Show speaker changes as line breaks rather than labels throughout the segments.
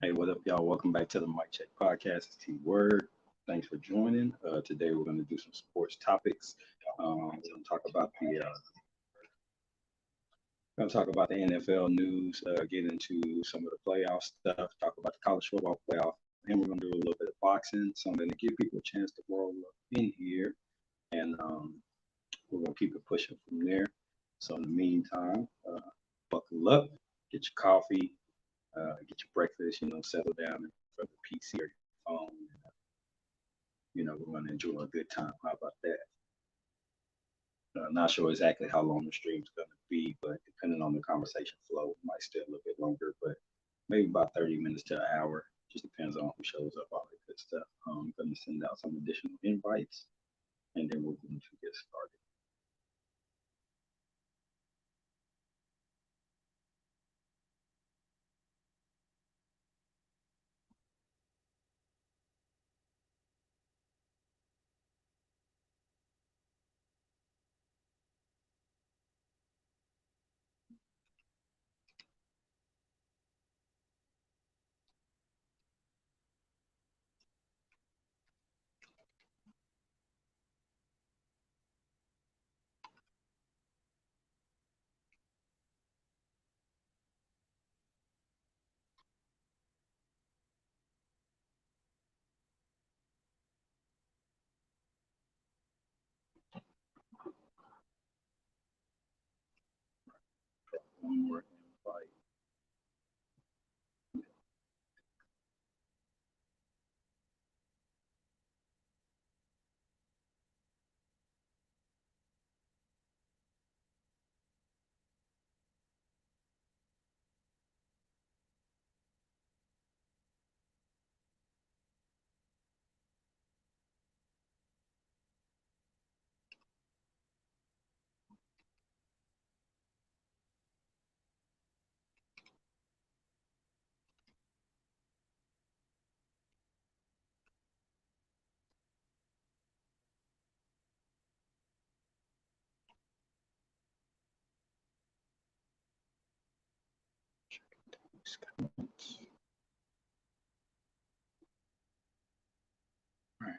Hey, what up, y'all? Welcome back to the Mic Check Podcast. It's T Word. Thanks for joining. Today we're going to do some sports topics. We're going to talk about the NFL news, get into some of the playoff stuff, talk about the college football playoff, and we're going to do a little bit of boxing, something to give people a chance to roll up in here, and we're going to keep it pushing from there. So in the meantime, buckle up, get your coffee, get your breakfast, settle down in front of the PC or your phone. We're going to enjoy a good time. How about that? Not sure exactly how long the stream's going to be, but depending on the conversation flow, it might stay a little bit longer, but maybe about 30 minutes to an hour. Just depends on who shows up, all that good stuff. I'm going to send out some additional invites, and then we're going to get started. One more invite. All right.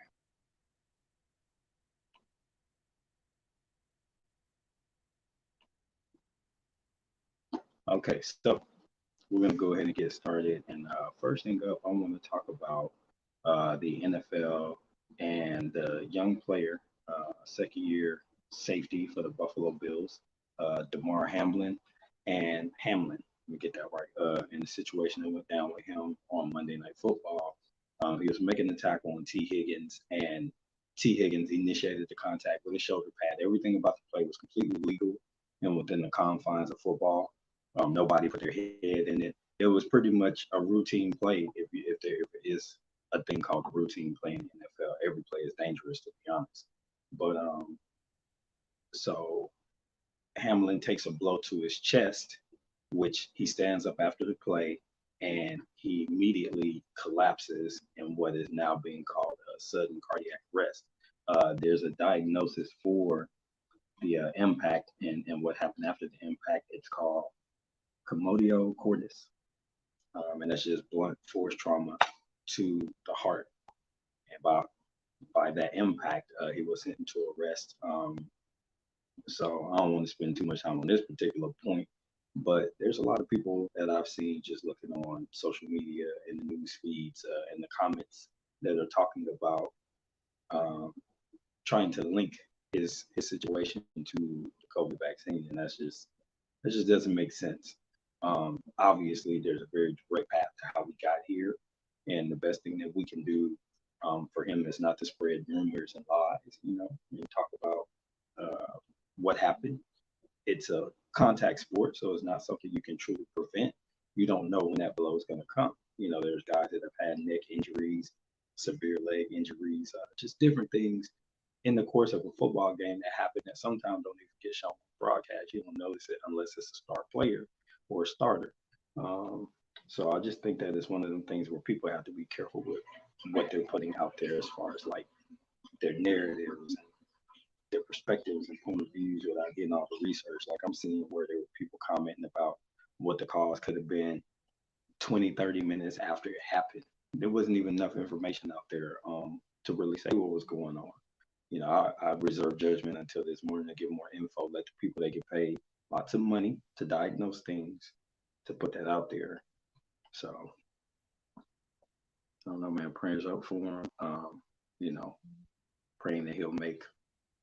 Okay, so we're going to go ahead and get started. And first thing up, I want to talk about the NFL and the young player, second year safety for the Buffalo Bills, DeMar Hamlin and Hamlin. Let me get that right. In the situation that went down with him on Monday Night Football, he was making the tackle on T. Higgins, and T. Higgins initiated the contact with a shoulder pad. Everything about the play was completely legal and within the confines of football. Nobody put their head in it. It was pretty much a routine play. If it is a thing called a routine play in the NFL, every play is dangerous to be honest. But so Hamlin takes a blow to his chest, which he stands up after the play, and he immediately collapses in what is now being called a sudden cardiac arrest. There's a diagnosis for the impact and what happened after the impact. It's called commotio cordis, and that's just blunt force trauma to the heart. And by that impact, he was sent into arrest. So I don't want to spend too much time on this particular point, but there's a lot of people that I've seen just looking on social media in the news feeds in the comments that are talking about um, trying to link his situation to the COVID vaccine, and that just doesn't make sense. Obviously, there's a very direct path to how we got here, and the best thing that we can do for him is not to spread rumors and lies. And talk about what happened. It's a contact sport, so it's not something you can truly prevent. You don't know when that blow is going to come. There's guys that have had neck injuries, severe leg injuries, just different things in the course of a football game that happen that sometimes don't even get shown on broadcast. You don't notice it unless it's a star player or a starter. Um, so I just think that it's one of them things where people have to be careful with what they're putting out there as far as like their narratives and their perspectives and point of views without getting all the research. Like I'm seeing where there were people commenting about what the cause could have been 20, 30 minutes after it happened. There wasn't even enough information out there to really say what was going on. You know, I reserve judgment until this morning to get more info, let the people that get paid lots of money to diagnose things, to put that out there. So I don't know, man. Prayers up for him. You know, praying that he'll make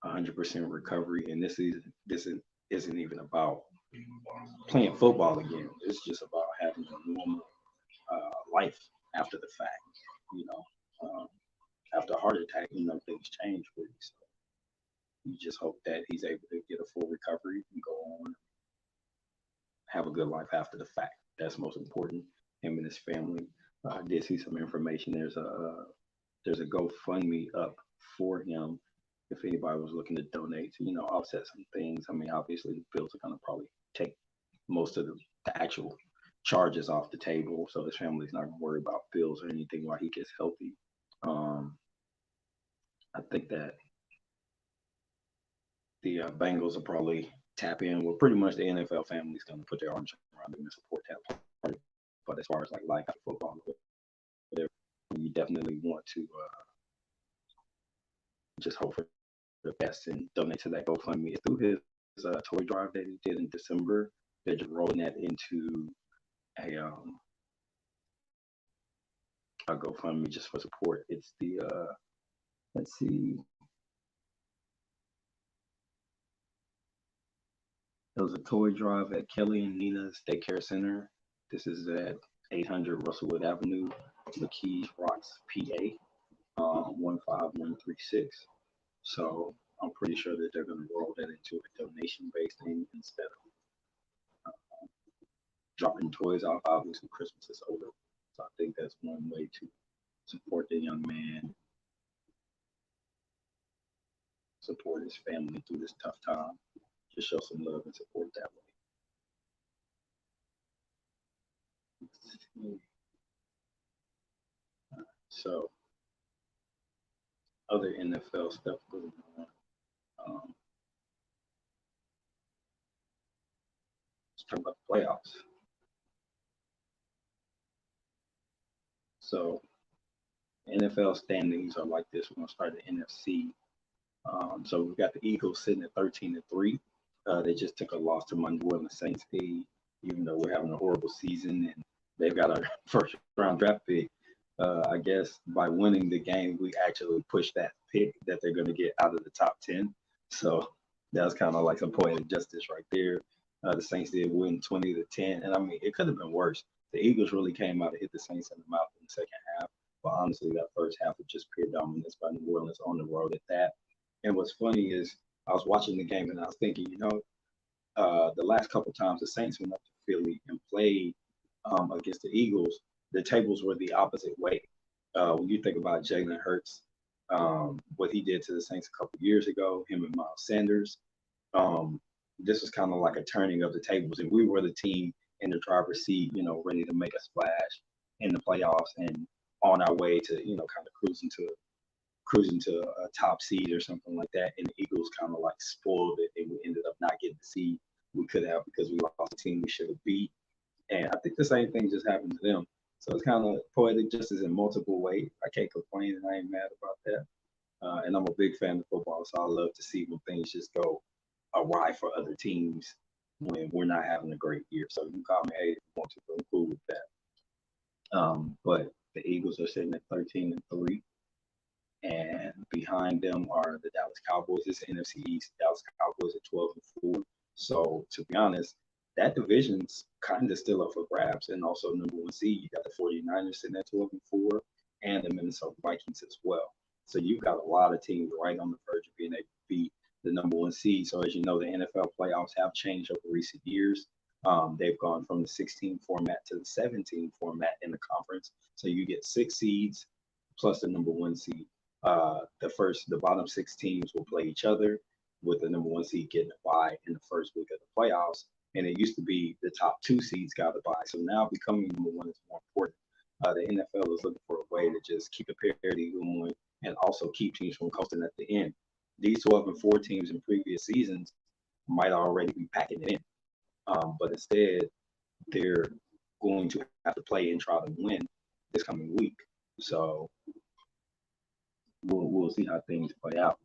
100% recovery. And this isn't even about playing football again. It's just about having a normal life after the fact. You know, after a heart attack, things change for you. So you just hope that he's able to get a full recovery and go on, have a good life after the fact. That's most important. Him and his family. I did see some information. There's a GoFundMe up for him if anybody was looking to donate to, offset some things. I mean, obviously the bills are gonna probably take most of the actual charges off the table, so his family's not gonna worry about bills or anything while he gets healthy. Um, I think that the Bengals will probably tap in. Well, pretty much the NFL family's gonna put their arms around him and support that part. But as far as like life after football, whatever, you definitely want to just hope for the best and donate to that GoFundMe. It's through his toy drive that he did in December. They're just rolling that into a GoFundMe just for support. It's the let's see, it was a toy drive at Kelly and Nina's Daycare Center. This is at 800 Russellwood Avenue, McKees Rocks, PA, 15136. So I'm pretty sure that they're going to roll that into a donation-based thing instead of dropping toys off. Obviously, Christmas is over, so I think that's one way to support the young man, support his family through this tough time. Just show some love and support that way. So, other NFL stuff going on. Let's talk about the playoffs. So, NFL standings are like this. We're going to start the NFC. So we've got the Eagles sitting at 13-3. They just took a loss to my New Orleans Saints, even though we're having a horrible season and they've got our first round draft pick. I guess by winning the game, we actually pushed that pick that they're going to get out of the top 10. So that was kind of like some poetic justice right there. The Saints did win 20-10, and I mean it could have been worse. The Eagles really came out and hit the Saints in the mouth in the second half, but honestly, that first half was just pure dominance by New Orleans on the road at that. And what's funny is I was watching the game and I was thinking, the last couple of times the Saints went up to Philly and played against the Eagles, the tables were the opposite way. When you think about Jalen Hurts, what he did to the Saints a couple of years ago, him and Miles Sanders, um, this was kind of like a turning of the tables, and we were the team in the driver's seat, ready to make a splash in the playoffs and on our way to, kind of cruising to a top seed or something like that. And the Eagles kind of like spoiled it, and we ended up not getting the seed we could have because we lost the team we should have beat. And I think the same thing just happened to them. So it's kind of poetic justice in multiple ways. I can't complain, and I ain't mad about that. And I'm a big fan of football, so I love to see when things just go awry for other teams when we're not having a great year. So you can call me hey if you want to, but I'm cool with that. But the Eagles are sitting at 13-3. And behind them are the Dallas Cowboys. It's the NFC East. Dallas Cowboys at 12-4. So to be honest, that division's kind of still up for grabs. And also number one seed, you got the 49ers sitting at 12-4 and the Minnesota Vikings as well. So you've got a lot of teams right on the verge of being able to beat the number one seed. So as you know, the NFL playoffs have changed over recent years. They've gone from the 16 format to the 17 format in the conference. So you get 6 seeds plus the number one seed. The bottom 6 teams will play each other, with the number one seed getting a bye in the first week of the playoffs. And it used to be the top 2 seeds got a bye. So now becoming number one is more important. The NFL is looking for a way to just keep a parity going and also keep teams from coasting at the end. These 12-4 teams in previous seasons might already be packing it in. But instead, they're going to have to play and try to win this coming week. So we'll see how things play out.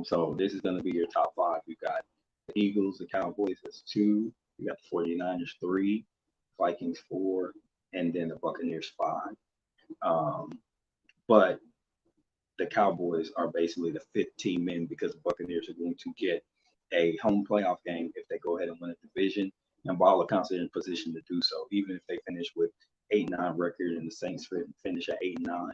So this is going to be your top five. You got the Eagles, the Cowboys as 2. You got the 49ers 3, Vikings 4, and then the Buccaneers 5. But the Cowboys are basically the 5th team in because the Buccaneers are going to get a home playoff game if they go ahead and win a division. And by all accounts, they're in position to do so. Even if they finish with 8-9 record and the Saints finish at 8-9,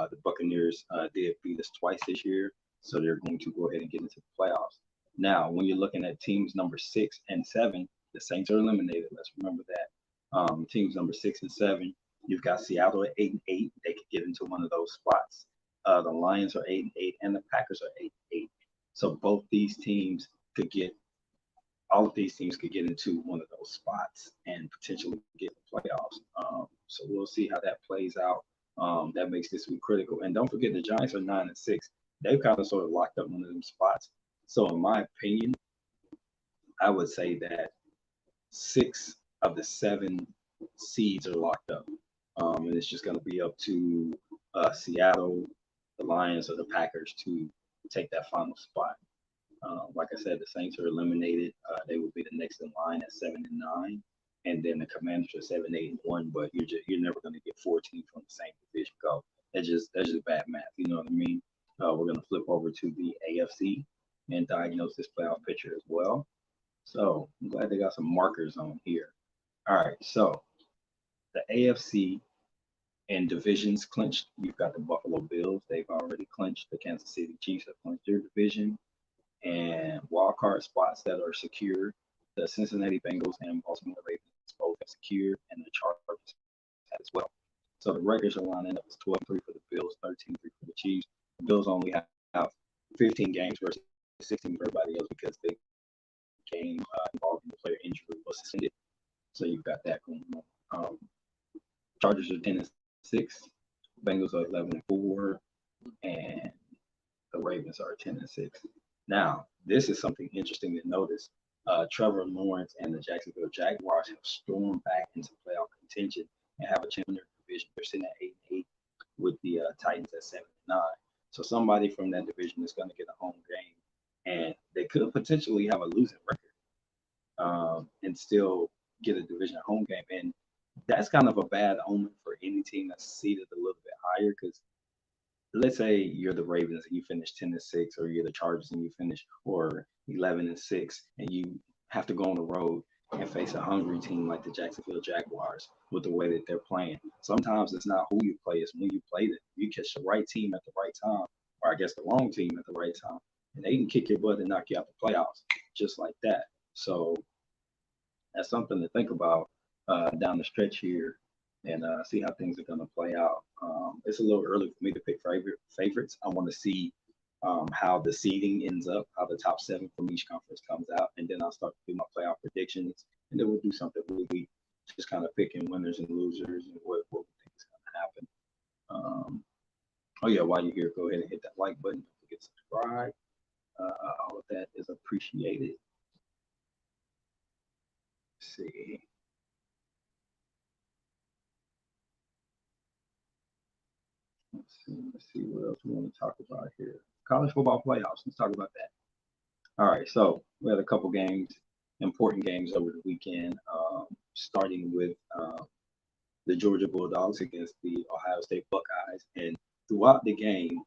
the Buccaneers did beat us twice this year, so they're going to go ahead and get into the playoffs. Now, when you're looking at teams number 6 and 7, the Saints are eliminated. Let's remember that. Teams number 6 and 7, you've got Seattle at 8-8. They could get into one of those spots. The Lions are 8-8, and the Packers are 8-8. So both these teams could get, all of these teams could get into one of those spots and potentially get the playoffs. So we'll see how that plays out. That makes this week critical. And don't forget, the Giants are 9-6. They've kind of sort of locked up one of them spots. So in my opinion, I would say that 6 of the 7 seeds are locked up. And it's just going to be up to Seattle, the Lions, or the Packers to take that final spot. Like I said, the Saints are eliminated. They will be the next in line at 7-9, and then the Commanders are 7-8-1. But you're never going to get 4 teams from the same division go. That's just bad math. You know what I mean? We're going to flip over to the AFC and diagnose this playoff picture as well. So I'm glad they got some markers on here. All right, so the AFC and divisions clinched. You've got the Buffalo Bills. They've already clinched. The Kansas City Chiefs have clinched their division. And wild card spots that are secure, the Cincinnati Bengals and Baltimore Ravens both have secured, and the Chargers have as well. So the records are lining up as 12-3 for the Bills, 13-3 for the Chiefs. The Bills only have 15 games versus 16 for everybody else because the game involving the player injury was suspended. So you've got that going on. Chargers are 10-6, Bengals are 11-4, and the Ravens are 10-6. Now, this is something interesting to notice. Trevor Lawrence and the Jacksonville Jaguars have stormed back into playoff contention and have a chance in their division. They're sitting at 8-8 with the Titans at 7-9. So somebody from that division is going to get a home game, and they could potentially have a losing record and still get a division home game. And that's kind of a bad omen for any team that's seeded a little bit higher because let's say you're the Ravens and you finish 10-6, or you're the Chargers and you finish or 11-6, and you have to go on the road and face a hungry team like the Jacksonville Jaguars with the way that they're playing. Sometimes it's not who you play, it's when you play them. You catch the right team at the right time, or I guess the wrong team at the right time, and they can kick your butt and knock you out the playoffs just like that. So that's something to think about down the stretch here and see how things are going to play out. It's a little early for me to pick favorites. I want to see how the seeding ends up, how the top 7 from each conference comes out, and then I'll start to do my playoff predictions, and then we'll do something where we just kind of picking winners and losers and what we think is going to happen. Oh yeah, while you're here, go ahead and hit that like button. Don't forget to subscribe. All of that is appreciated. Let's see. Let's see what else we want to talk about here. College football playoffs. Let's talk about that. All right, so we had a couple games, important games over the weekend, starting with the Georgia Bulldogs against the Ohio State Buckeyes. And throughout the game,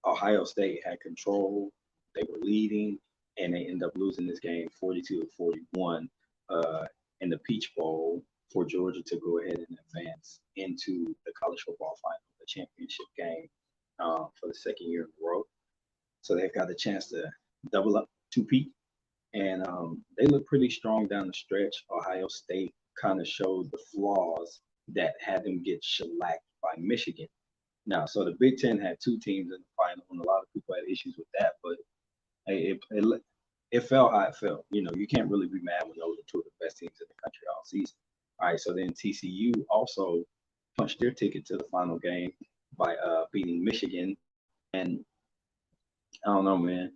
Ohio State had control. They were leading, and they ended up losing this game 42-41 in the Peach Bowl for Georgia to go ahead and advance into the college football final, the championship game for the second year in a row. So they've got a chance to double up, two-peat, and they look pretty strong down the stretch. Ohio State kind of showed the flaws that had them get shellacked by Michigan. Now, so the Big Ten had 2 teams in the final, and a lot of people had issues with that, but it fell how it fell. You know, you can't really be mad when those are 2 of the best teams in the country all season. All right, so then TCU also punched their ticket to the final game by beating Michigan. And I don't know, man.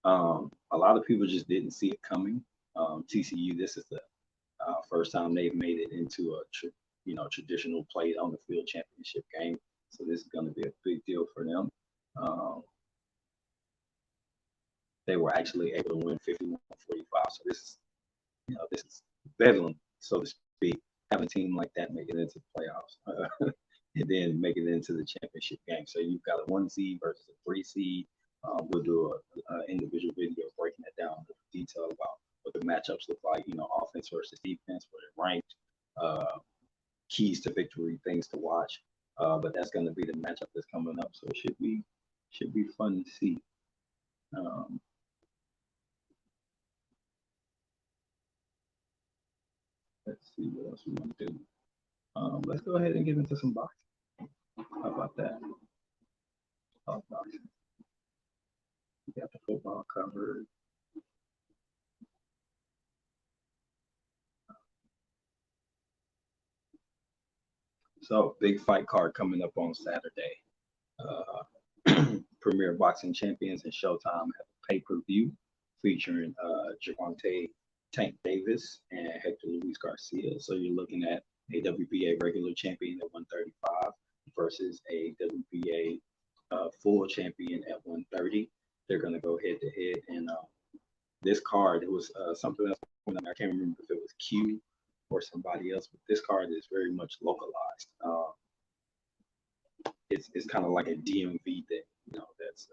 A lot of people just didn't see it coming. TCU, this is the First time they've made it into a traditional play on the field championship game. So this is going to be a big deal for them. Um, they were actually able to win 51-45. So this is bedlam, so to speak. Having a team like that make it into the playoffs, and then make it into the championship game. So you've got a 1 seed versus a 3 seed. We'll do a individual video breaking it down in detail about what the matchups look like. Offense versus defense, where they're ranked, keys to victory, things to watch. But that's going to be the matchup that's coming up. So it should be fun to see. Let's see what else we want to do. Let's go ahead and get into some boxing. How about that? Boxing. We got the football covered. So big fight card coming up on Saturday. Premier Boxing Champions and Showtime have a pay-per-view featuring Gervonta Tank Davis and Hector Luis Garcia. So you're looking at a WBA regular champion at 135 versus a WBA full champion at 130. They're going to go head to head. And this card, it was something else. I can't remember if it was Q or somebody else, but this card is very much localized. It's kind of like a DMV thing, that's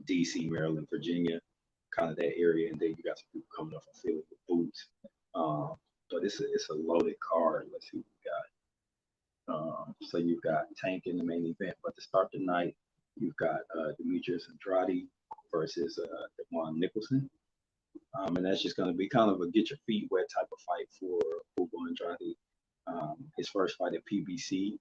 DC, Maryland, Virginia, kind of that area, and then you got some people coming up from Philly with boots. But it's a loaded card. Let's see what we got. So you've got Tank in the main event, but to start the night, you've got Demetrius Andrade versus Devon Nicholson. And that's just going to be kind of a get your feet wet type of fight for Hugo Andrade. His first fight at PBC,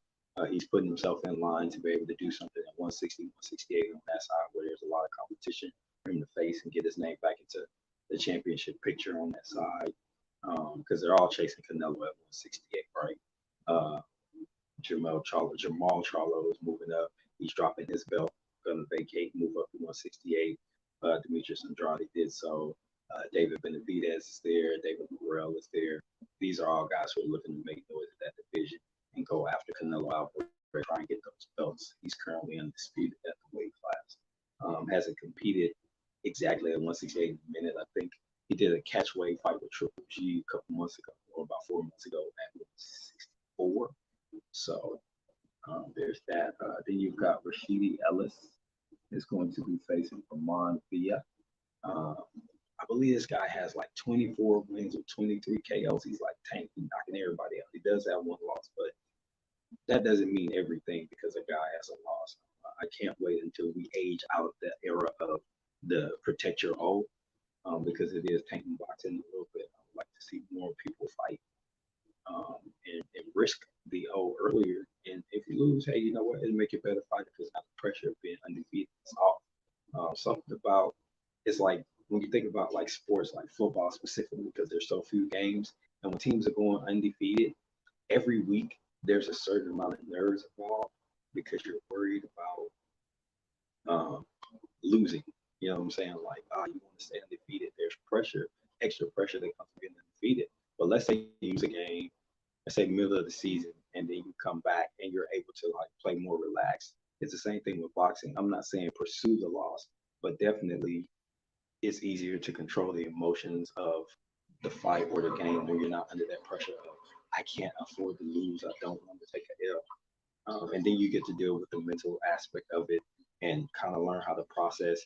he's putting himself in line to be able to do something at 160, 168 on that side where there's a lot of competition for him to face and get his name back into the championship picture on that side. Because they're all chasing Canelo at 168, right? Jamal Charlo is moving up. He's dropping his belt, going to vacate, move up to 168. Demetrius Andrade did so. David Benavidez is there. David Morrell is there. These are all guys who are looking to make noise at that division and go after Canelo Alvarez, try and get those belts. He's currently undisputed at the weight class. Hasn't competed exactly at 168 in a minute. I think he did a catchweight fight with Triple G a couple months ago, or about 4 months ago at 164. So there's that. Then you've got Rashidi Ellis is going to be facing Ramon Villa. I believe this guy has like 24 wins with 23 KOs. He's like tanking, knocking everybody out. He does have one loss, but that doesn't mean everything because a guy has a loss. I can't wait until we age out of that era of the protect your O, because it is tanking boxing a little bit. I would like to see more people fight and risk the O earlier. And if you lose, hey, you know what? It'll make you a better fighter because now the pressure of being undefeated is off. Something about it's like when you think about like sports, like football specifically, because there's so few games, and when teams are going undefeated, every week there's a certain amount of nerves involved because you're worried about losing. You know what I'm saying? Like, you want to stay undefeated. There's pressure, extra pressure that comes from getting undefeated. But let's say you lose a game, let's say middle of the season, and then you come back and you're able to like play more relaxed. It's the same thing with boxing. I'm not saying pursue the loss, but definitely it's easier to control the emotions of the fight or the game when you're not under that pressure of I can't afford to lose. I don't want to take a L. And then you get to deal with the mental aspect of it and kind of learn how to process.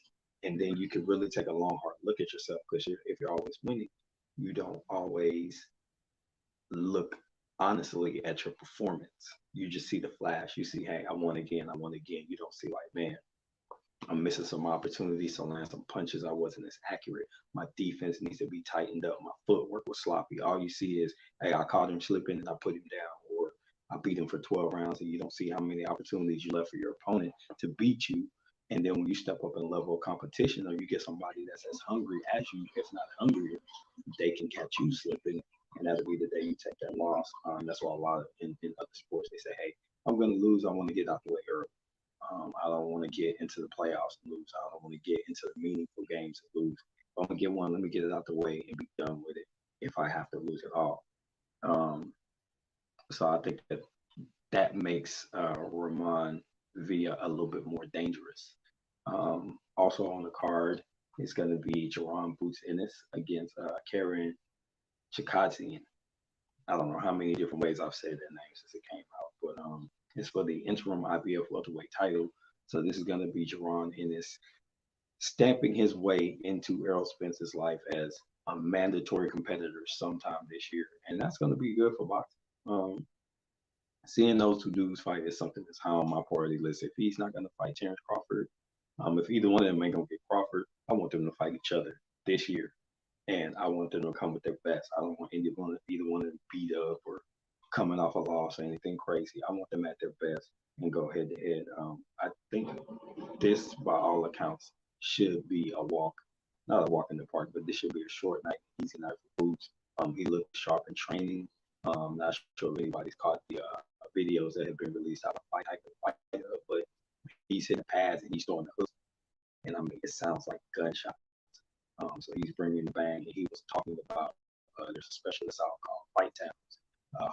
And then you can really take a long, hard look at yourself because if you're always winning, you don't always look honestly at your performance. You just see the flash. You see, hey, I won again. I won again. You don't see like, man, I'm missing some opportunities to land some punches. I wasn't as accurate. My defense needs to be tightened up. My footwork was sloppy. All you see is, hey, I caught him slipping and I put him down, or I beat him for 12 rounds, and you don't see how many opportunities you left for your opponent to beat you. And then when you step up in level of competition, or you get somebody that's as hungry as you, if not hungrier, they can catch you slipping, and that'll be the day you take that loss. That's why a lot of in other sports they say, hey, I'm going to lose. I want to get out the way early. I don't want to get into the playoffs and lose. I don't want to get into the meaningful games and lose. If I'm going to get one, let me get it out the way and be done with it. If fight have to lose it all. Um, so I think that that makes Ramon Villa a little bit more dangerous. Also on the card is going to be Jerron Boots Ennis against Karen Chikadze. I don't know how many different ways I've said that name since it came out, but it's for the interim IBF welterweight title. So this is going to be Jerron Ennis stamping his way into Errol Spence's life as a mandatory competitor sometime this year, and that's going to be good for boxing. Seeing those two dudes fight is something that's high on my priority list. If he's not going to fight Terrence Crawford, if either one of them ain't going to get Crawford, I want them to fight each other this year, and I want them to come with their best. I don't want either one of them beat up or coming off a loss or anything crazy. I want them at their best and go head to head. I think this, by all accounts, should be a walk, not a walk in the park, but this should be a short night, easy night for Boots. He looked sharp in training. Not sure if anybody's caught the videos that have been released out of fight, but he's hitting pads and he's throwing the hooks, and I mean it sounds like gunshots. So he's bringing the bang. And he was talking about there's a specialist out called Fight Towns,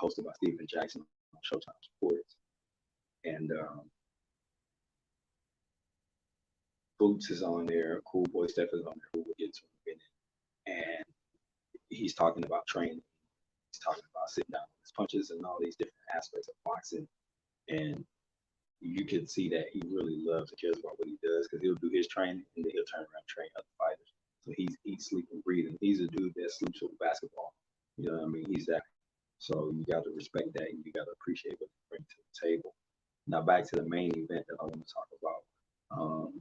hosted by Stephen Jackson on Showtime Sports, and Boots is on there. Cool Boy Steph is on there. Who will get to in a minute, and he's talking about training. He's talking about sitting down with his punches and all these different aspects of boxing, and you can see that he really loves and cares about what he does because he'll do his training and then he'll turn around and train other fighters. So he's eat, sleep, and breathing. He's a dude that sleeps with basketball. You know what I mean? He's that. So you got to respect that and you got to appreciate what he brings to the table. Now back to the main event that I want to talk about.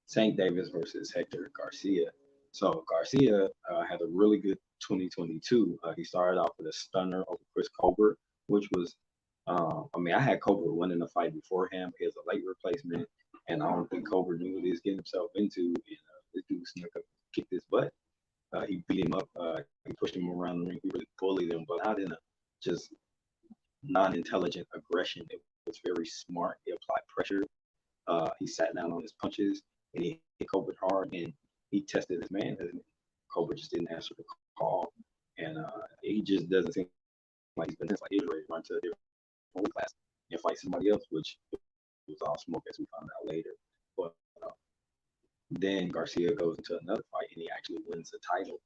Tank Davis versus Hector Garcia. So Garcia had a really good 2022. He started off with a stunner over Chris Colbert, which was, I had Colbert winning the fight before him. He was a late replacement, and I don't think Colbert knew what he was getting himself into. And this dude snuck up, kicked his butt. He beat him up. He pushed him around the ring. He really bullied him, but not in a just non-intelligent aggression. It was very smart. He applied pressure. He sat down on his punches and he hit Colbert hard and he tested his manhood. Colbert just didn't answer the call, and he just doesn't seem like he's been like he's ready to run to a different weight class and fight somebody else, which was all smoke as we found out later. But then Garcia goes into another fight and he actually wins the title.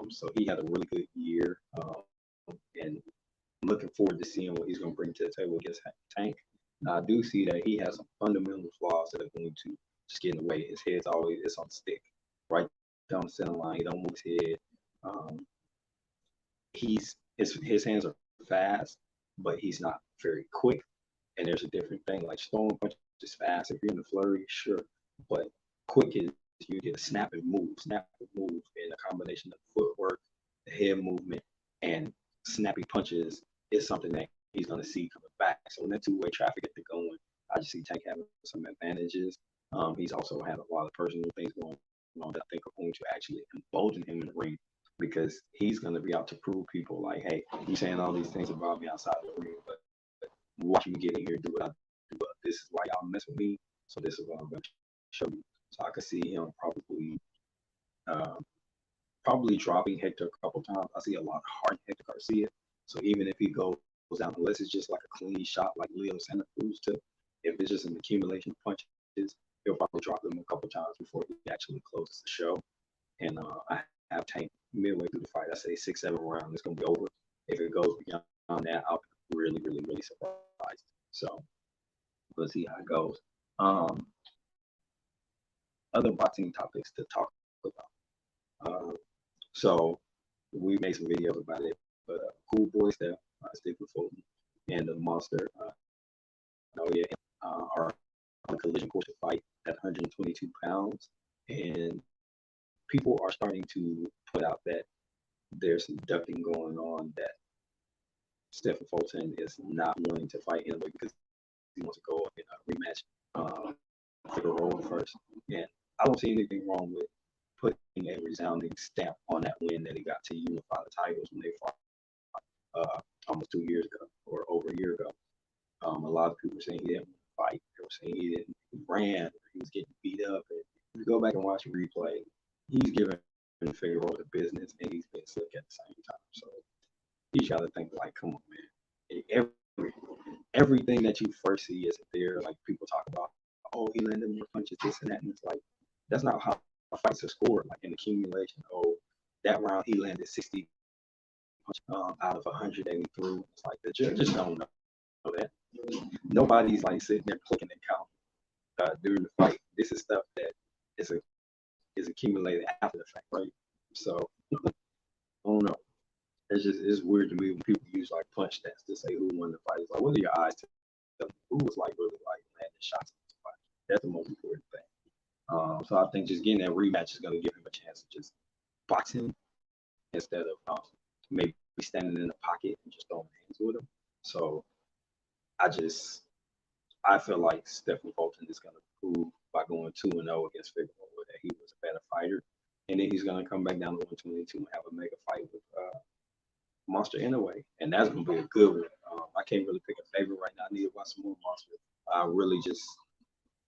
So he had a really good year, and I'm looking forward to seeing what he's going to bring to the table against Tank. Now, I do see that he has some fundamental flaws that are going to just get in the way. His head's always it's on stick, right down the center line. He don't move his head. His hands are fast, but he's not very quick. And there's a different thing. Like Stone punch is fast. If you're in the flurry, sure, but quick is you get a snap and move, and a combination of footwork, the head movement, and snappy punches is something that he's going to see coming back. So when that two-way traffic gets going, I just see Tank having some advantages. He's also had a lot of personal things going on that I think are going to actually embolden him in the ring because he's going to be out to prove people like, hey, you're saying all these things about me outside the ring, but watch me get in here, do what I do. This is why y'all mess with me. So this is what I'm going to show you. So I could see him probably dropping Hector a couple times. I see a lot of heart in Hector Garcia. So even if he goes down, unless it's just like a clean shot like Leo Santa Cruz took, if it's just an accumulation of punches, he'll probably drop them a couple times before he actually closes the show. And I have Tank midway through the fight. I say 6-7 rounds, it's going to be over. If it goes beyond that, I'll be really, really, really surprised. So we'll see how it goes. Other boxing topics to talk about. So we made some videos about it, but Cool Boy Steph, Stephen Fulton, and the Monster, are on a collision course to fight at 122 pounds, and people are starting to put out that there's some ducking going on, that Stephen Fulton is not wanting to fight anybody because he wants to go in a rematch for the role first. And I don't see anything wrong with putting a resounding stamp on that win that he got to unify the titles when they fought almost 2 years ago or over a year ago. A lot of people were saying he didn't fight. They were saying he ran, he was getting beat up. And if you go back and watch the replay, he's giving in Figueroa the business, and he's been slick at the same time. So you got to think like, come on, man. Everything that you first see is there. Like people talk about, oh, he landed more punches, this and that, and it's like that's not how fights are scored. Like in accumulation, oh, that round he landed 60 punches out of 183. It's like the judges don't know that. Nobody's like sitting there clicking and counting during the fight. This is stuff that is accumulated after the fact, right? So I don't know. It's weird to me when people use like punch stats to say who won the fight. It's like, what are your eyes tell me? Who was like really like landing shots in this fight? That's the most important thing. So I think just getting that rematch is going to give him a chance to just box him instead of maybe standing in the pocket and just throwing hands with him. So I feel like Stephen Fulton is going to prove by going 2-0 against Figueroa that he was a better fighter. And then he's going to come back down to 122 and have a mega fight with Monster Inoue. And that's going to be a good one. I can't really pick a favorite right now. I need to watch some more Monster. I really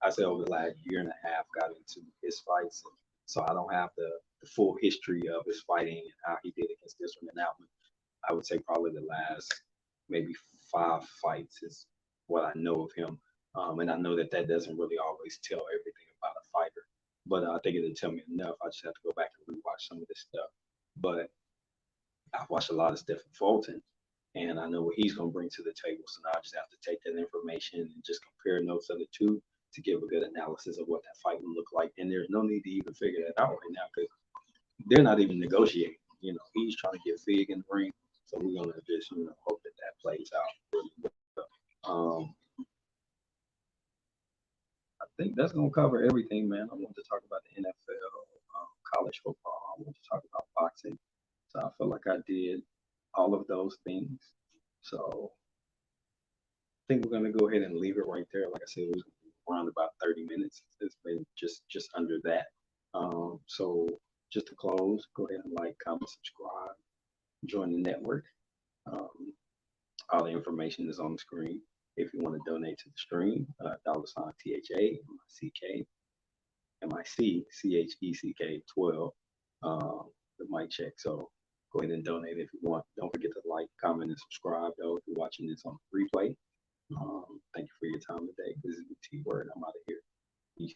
I say over the last year and a half, got into his fights. And so I don't have the full history of his fighting and how he did against this one and that one. I would say probably the last maybe 5 fights is what I know of him. And I know that doesn't really always tell everything about a fighter, but I think it'll tell me enough. I just have to go back and rewatch some of this stuff. But I've watched a lot of Stephen Fulton, and I know what he's going to bring to the table. So now I just have to take that information and just compare notes of the two to give a good analysis of what that fight will look like. And there's no need to even figure that out right now because they're not even negotiating. You know, he's trying to get Fig in the ring, so we're gonna just hope that plays out really well. I think that's gonna cover everything, man. I want to talk about the NFL, college football. I want to talk about boxing. So I feel like I did all of those things. So I think we're gonna go ahead and leave it right there. Like I said, it was around about 30 minutes. It's been just under that. So just to close, go ahead and like, comment, subscribe, join the network. Um, all the information is on the screen. If you want to donate to the stream, $THA MICCHECK 12, the mic check. So go ahead and donate if you want. Don't forget to like, comment, and subscribe though if you're watching this on replay. Thank you for your time today. This is the T Word. I'm out of here. Peace.